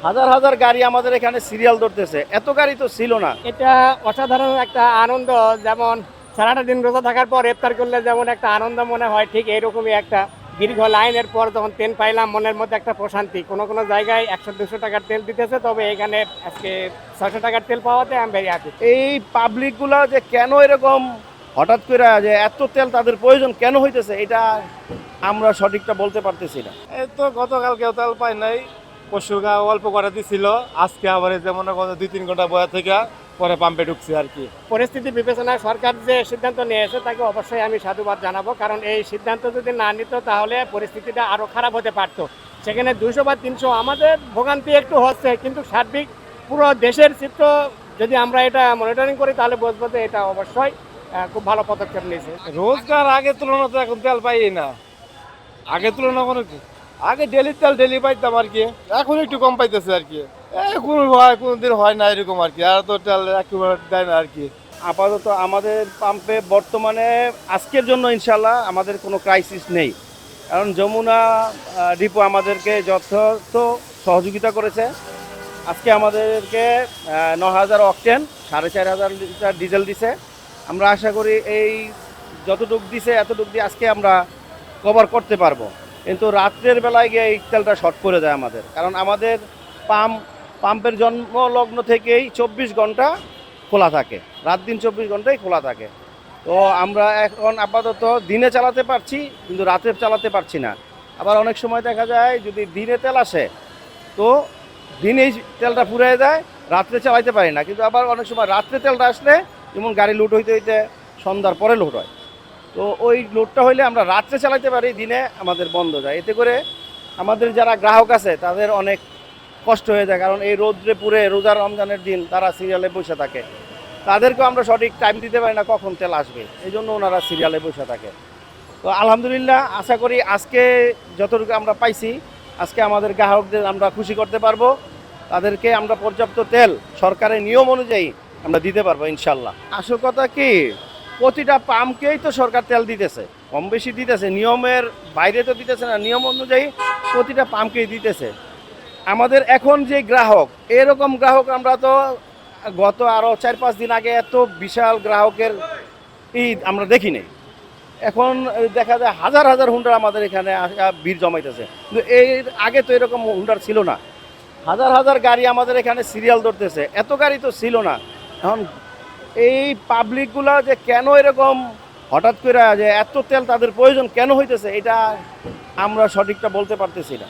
হাজার হাজার গাড়ি আমাদের এখানে সিরিয়াল ধরতেছে, এত গাড়ি তো ছিল না। এটা অসাধারণ একটা আনন্দ। যেমন সারাটা দিন রোজা থাকার পর ইফতার করলে যেমন একটা আনন্দ মনে হয়, ঠিক এরকমই একটা দীর্ঘ লাইনের পর যখন তেল পাইলাম মনের মধ্যে একটা প্রশান্তি। কোনো কোনো জায়গায় 100-200 টাকার তেল দিতেছে, তবে এখানে আজকে 600 টাকার তেল পাওয়াতে আমি ভেরি হ্যাপি। এই পাবলিক গুলা যে কেন এরকম হঠাৎ করে যে এত তেল তাদের প্রয়োজন কেন হইতেছে, এটা আমরা সঠিকটা বলতে পারতেছি না। এই তো গতকালকেও তেল পাই নাই, পরশু অল্প করে দিছিল, আজকে আবার এই যে মনে করো 2-3 ঘন্টা বয়া থেকে পরে পাম্পে ঢুকছি আর কি। পরিস্থিতি বিবেচনায় সরকার যে সিদ্ধান্ত নিয়েছে তাকে অবশ্যই আমি সাধুবাদ জানাবো, কারণ এই সিদ্ধান্ত যদি না নিত তাহলে পরিস্থিতিটা আরও খারাপ হতে পারতো। সেখানে 200 বা 300 আমাদের ভোগান্তি একটু হচ্ছে, কিন্তু সার্বিক পুরো দেশের চিত্র যদি আমরা এটা মনিটরিং করি তাহলে বুঝবো যে এটা অবশ্যই খুব ভালো পদক্ষেপ নিয়েছে। রোজগার আগের তুলনাতে এখন তেল পাই না, আগের তুলনা কোনো আগে ডেলি তেল ডেলি পাইতাম আর কি, এখন একটু কম পাইতেছে আর কি। কোন হয় কোনদিন হয় না এরকম আর কি, আর তো তেল একেবারে দেয় না আর কি। আপাতত আমাদের পাম্পে বর্তমানে আজকের জন্য ইনশাল্লাহ আমাদের কোনো ক্রাইসিস নেই, কারণ যমুনা ডিপো আমাদেরকে যথার্থ সহযোগিতা করেছে। আজকে আমাদেরকে 9,000 অকটেন 4,500 লিটার ডিজেল দিছে। আমরা আশা করি এই যতটুক দিছে এতটুক দিয়ে আজকে আমরা কভার করতে পারবো, কিন্তু রাত্রের বেলায় গিয়ে এই তেলটা শর্ট করে দেয় আমাদের, কারণ আমাদের পাম্পের জন্মলগ্ন থেকেই 24 ঘন্টা খোলা থাকে, রাত দিন 24 ঘন্টাই খোলা থাকে। তো আমরা এখন আপাতত দিনে চালাতে পারছি, কিন্তু রাতে চালাতে পারছি না। আবার অনেক সময় দেখা যায় যদি দিনে তেল আসে তো দিনেই তেলটা ফুরিয়ে যায়, রাত্রে চালাইতে পারি না। কিন্তু আবার অনেক সময় রাত্রে তেলটা আসলে, যেমন গাড়ি লোড হইতে হইতে সন্ধ্যার পরে লোড হয়, তো ওই লোডটা হইলে আমরা রাত্রে চালাইতে পারি, দিনে আমাদের বন্ধ যায়। এতে করে আমাদের যারা গ্রাহক আছে তাদের অনেক কষ্ট হয়ে যায়, কারণ এই রোদ্রে পুরে রোজা রমজানের দিন তারা সিরিয়ালে বসে থাকে, তাদেরকেও আমরা সঠিক টাইম দিতে পারি না কখন তেল আসবে, এই জন্য ওনারা সিরিয়ালে বসে থাকে। তো আলহামদুলিল্লাহ আশা করি আজকে যতটুকু আমরা পাইছি, আজকে আমাদের গ্রাহকদের আমরা খুশি করতে পারবো, তাদেরকে আমরা পর্যাপ্ত তেল সরকারের নিয়ম অনুযায়ী আমরা দিতে পারবো ইনশাল্লাহ। আসল কথা কি, প্রতিটা পাম্পকেই তো সরকার তেল দিতেছে, কম বেশি দিতেছে, নিয়মের বাইরে তো দিতেছে না, নিয়ম অনুযায়ী প্রতিটা পাম্পকেই দিতেছে। আমাদের এখন যে গ্রাহক, এরকম গ্রাহক আমরা তো গত আরও 4-5 দিন আগে এত বিশাল গ্রাহকের ঈদ আমরা দেখি নাই। এখন দেখা যায় হাজার হাজার হুন্ডার আমাদের এখানে ভিড় জমাইতেছে, কিন্তু এর আগে তো এরকম হুন্ডার ছিল না। হাজার হাজার গাড়ি আমাদের এখানে সিরিয়াল ধরতেছে, এত গাড়ি তো ছিল না। এখন এই পাবলিকগুলা যে কেন এরকম হঠাৎ করে যে এত তেল তাদের প্রয়োজন কেন হইতেছে, এটা আমরা সঠিকটা বলতে পারতেছি না।